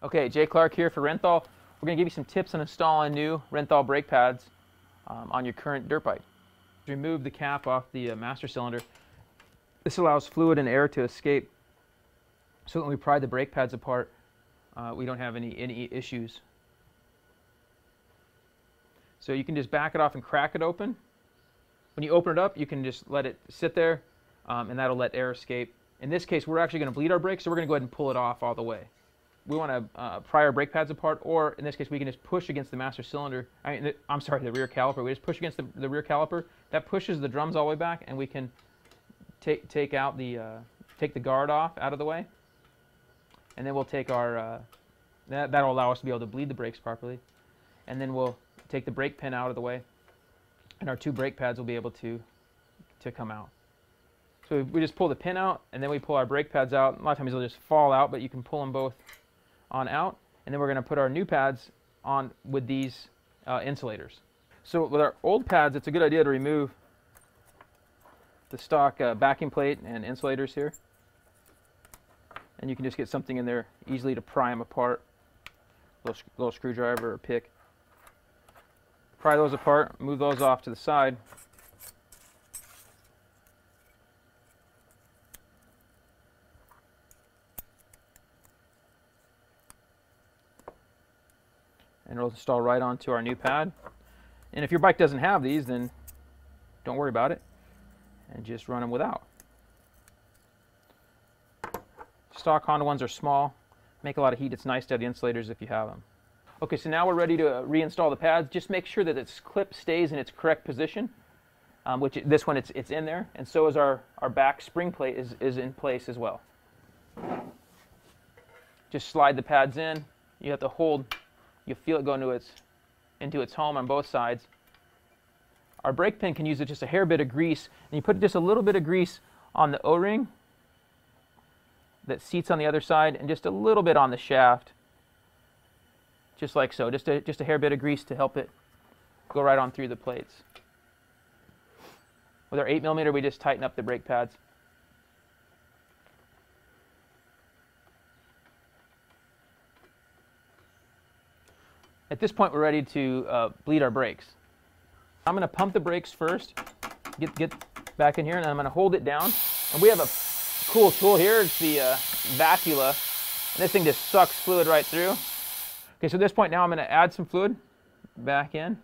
Okay, Jay Clark here for Renthal. We're going to give you some tips on installing new Renthal brake pads on your current dirt bike. Remove the cap off the master cylinder. This allows fluid and air to escape so that when we pry the brake pads apart, we don't have any issues. So you can just back it off and crack it open. When you open it up, you can just let it sit there and that'll let air escape. In this case, we're actually going to bleed our brakes, so we're going to go ahead and pull it off all the way. We want to pry our brake pads apart, or in this case, we can just push against the master cylinder. I'm sorry, the rear caliper. We just push against the rear caliper. That pushes the drums all the way back, and we can take the guard off out of the way, and then we'll take our that'll allow us to be able to bleed the brakes properly, and then we'll take the brake pin out of the way, and our two brake pads will be able to come out. So we just pull the pin out, and then we pull our brake pads out. A lot of times they'll just fall out, but you can pull them both on out, and then we're going to put our new pads on with these insulators. So with our old pads, it's a good idea to remove the stock backing plate and insulators here, and you can just get something in there easily to pry them apart. Little screwdriver or pick. Pry those apart, move those off to the side. And it'll install right onto our new pad. And if your bike doesn't have these, then don't worry about it and just run them without. Stock Honda ones are small, make a lot of heat. It's nice to have the insulators if you have them. Okay, so now we're ready to reinstall the pads. Just make sure that its clip stays in its correct position, which this one it's in there, and so is our back spring plate is in place as well. Just slide the pads in. You have to hold. You'll feel it go into its home on both sides. Our brake pin can use just a hair bit of grease, and you put just a little bit of grease on the O-ring that seats on the other side, and just a little bit on the shaft, just like so. Just a hair bit of grease to help it go right on through the plates. With our 8mm, we just tighten up the brake pads. At this point, we're ready to bleed our brakes. I'm going to pump the brakes first, get back in here, and I'm going to hold it down. And we have a cool tool here. It's the vacula. And this thing just sucks fluid right through. Okay, so at this point now I'm going to add some fluid back in.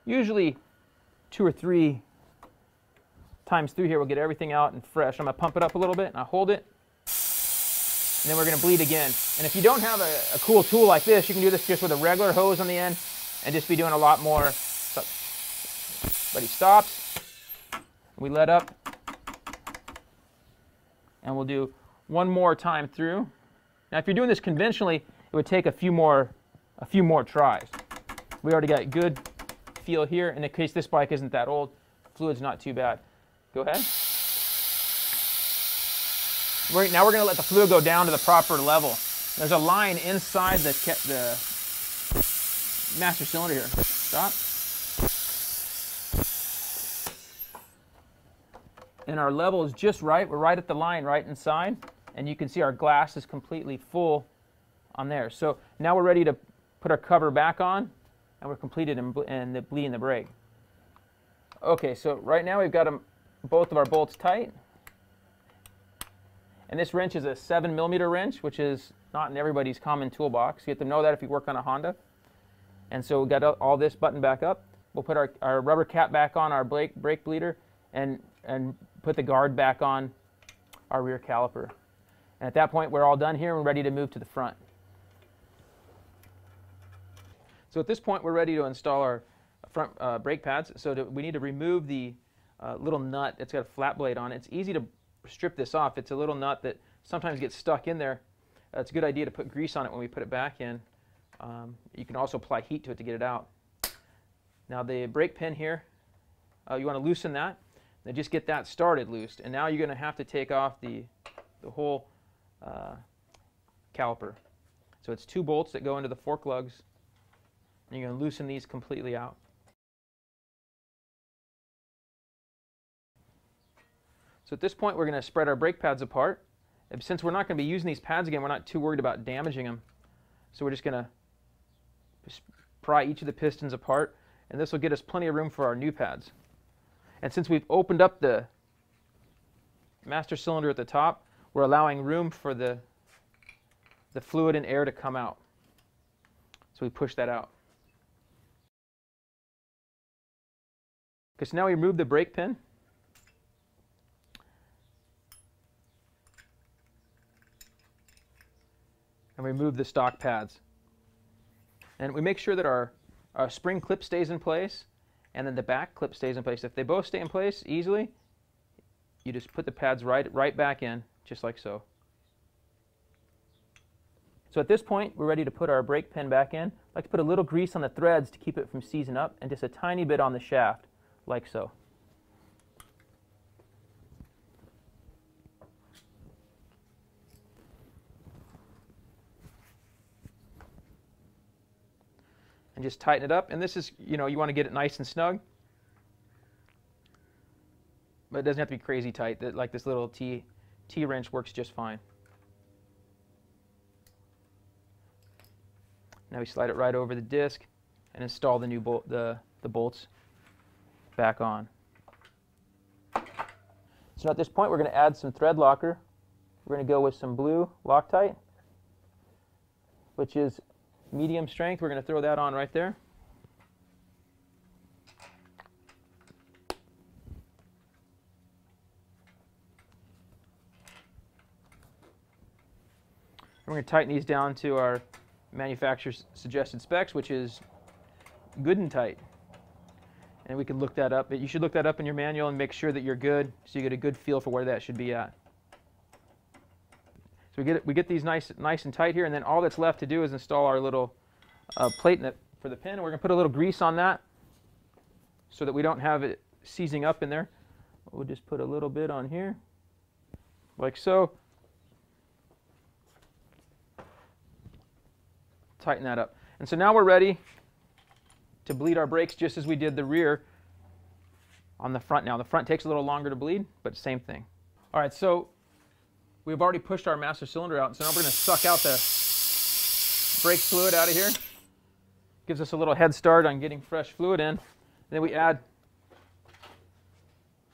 Usually 2 or 3 times through here we'll get everything out and fresh. I'm going to pump it up a little bit, and I hold it. And then we're going to bleed again. And if you don't have a cool tool like this, you can do this just with a regular hose on the end and just be doing a lot more. But he stops. We let up. And we'll do one more time through. Now if you're doing this conventionally, it would take a few more tries. We already got good feel here. In case this bike isn't that old, fluid's not too bad. Go ahead. Now we're going to let the fluid go down to the proper level. There's a line inside the master cylinder here. Stop. And our level is just right. We're right at the line right inside. And you can see our glass is completely full on there. So now we're ready to put our cover back on, and we're completed in bleeding the brake. Okay, so right now we've got both of our bolts tight. And this wrench is a 7mm wrench, which is not in everybody's common toolbox. You have to know that if you work on a Honda. And so we've got all this buttoned back up. We'll put our rubber cap back on our brake bleeder and put the guard back on our rear caliper. And at that point, we're all done here and we're ready to move to the front. So at this point, we're ready to install our front brake pads. So we need to remove the little nut. It's got a flat blade on it. It's easy to strip this off. It's a little nut that sometimes gets stuck in there. It's a good idea to put grease on it when we put it back in. You can also apply heat to it to get it out. Now the brake pin here, you want to loosen that. Then just get that started loosed. And now you're going to have to take off the whole caliper. So it's 2 bolts that go into the fork lugs. And you're going to loosen these completely out. So at this point, we're going to spread our brake pads apart, Since we're not going to be using these pads again, we're not too worried about damaging them. So we're just going to pry each of the pistons apart, and this will get us plenty of room for our new pads. And since we've opened up the master cylinder at the top, we're allowing room for the fluid and air to come out. So we push that out. Okay, so now we remove the brake pin. And remove the stock pads. And we make sure that our spring clip stays in place, and then the back clip stays in place. If they both stay in place easily, you just put the pads right back in, just like so. So at this point, we're ready to put our brake pin back in. I like to put a little grease on the threads to keep it from seizing up, and just a tiny bit on the shaft, like so. And just tighten it up. And this is, you want to get it nice and snug, but it doesn't have to be crazy tight. Like this little T-wrench works just fine. Now we slide it right over the disc and install the new the bolts back on. So at this point, we're going to add some thread locker. We're going to go with some blue Loctite, which is medium strength. We're going to throw that on right there. We're going to tighten these down to our manufacturer's suggested specs, which is good and tight. And we can look that up. You should look that up in your manual and make sure that you're good, so you get a good feel for where that should be at. So we get these nice and tight here, and then all that's left to do is install our little plate for the pin. And we're going to put a little grease on that so that we don't have it seizing up in there. We'll just put a little bit on here, like so. Tighten that up. And so now we're ready to bleed our brakes just as we did the rear on the front now. The front takes a little longer to bleed, but same thing. All right, so we've already pushed our master cylinder out, so now we're going to suck out the brake fluid out of here. Gives us a little head start on getting fresh fluid in. And then we add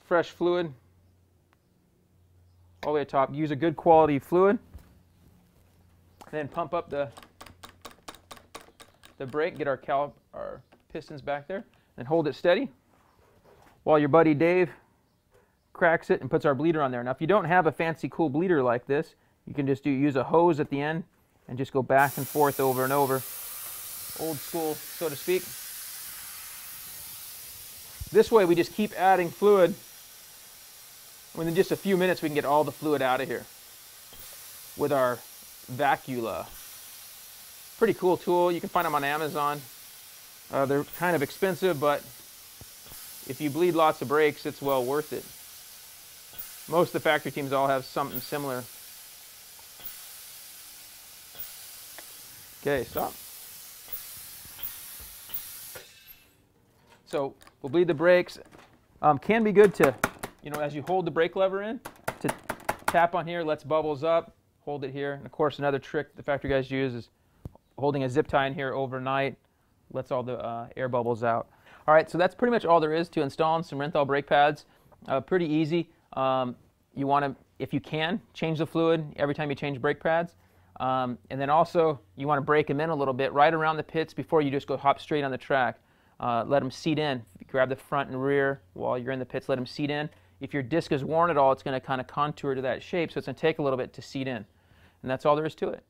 fresh fluid all the way to the top. Use a good quality fluid. And then pump up the brake, get our pistons back there, and hold it steady while your buddy Dave cracks it and puts our bleeder on there. Now if you don't have a fancy cool bleeder like this, you can just use a hose at the end and just go back and forth over and over. Old school, so to speak. This way we just keep adding fluid. Within just a few minutes we can get all the fluid out of here with our Vacula. Pretty cool tool. You can find them on Amazon. They're kind of expensive, but if you bleed lots of brakes, it's well worth it. Most of the factory teams all have something similar. Okay, stop. So we'll bleed the brakes. Can be good to, as you hold the brake lever in, to tap on here, lets bubbles up, hold it here. And of course, another trick the factory guys use is holding a zip tie in here overnight, lets all the air bubbles out. All right, so that's pretty much all there is to installing some Renthal brake pads. Pretty easy. You want to, if you can, change the fluid every time you change brake pads. And then also, you want to break them in a little bit right around the pits before you just go hop straight on the track. Let them seat in. Grab the front and rear while you're in the pits, let them seat in. If your disc is worn at all, it's going to kind of contour to that shape, so it's going to take a little bit to seat in. And that's all there is to it.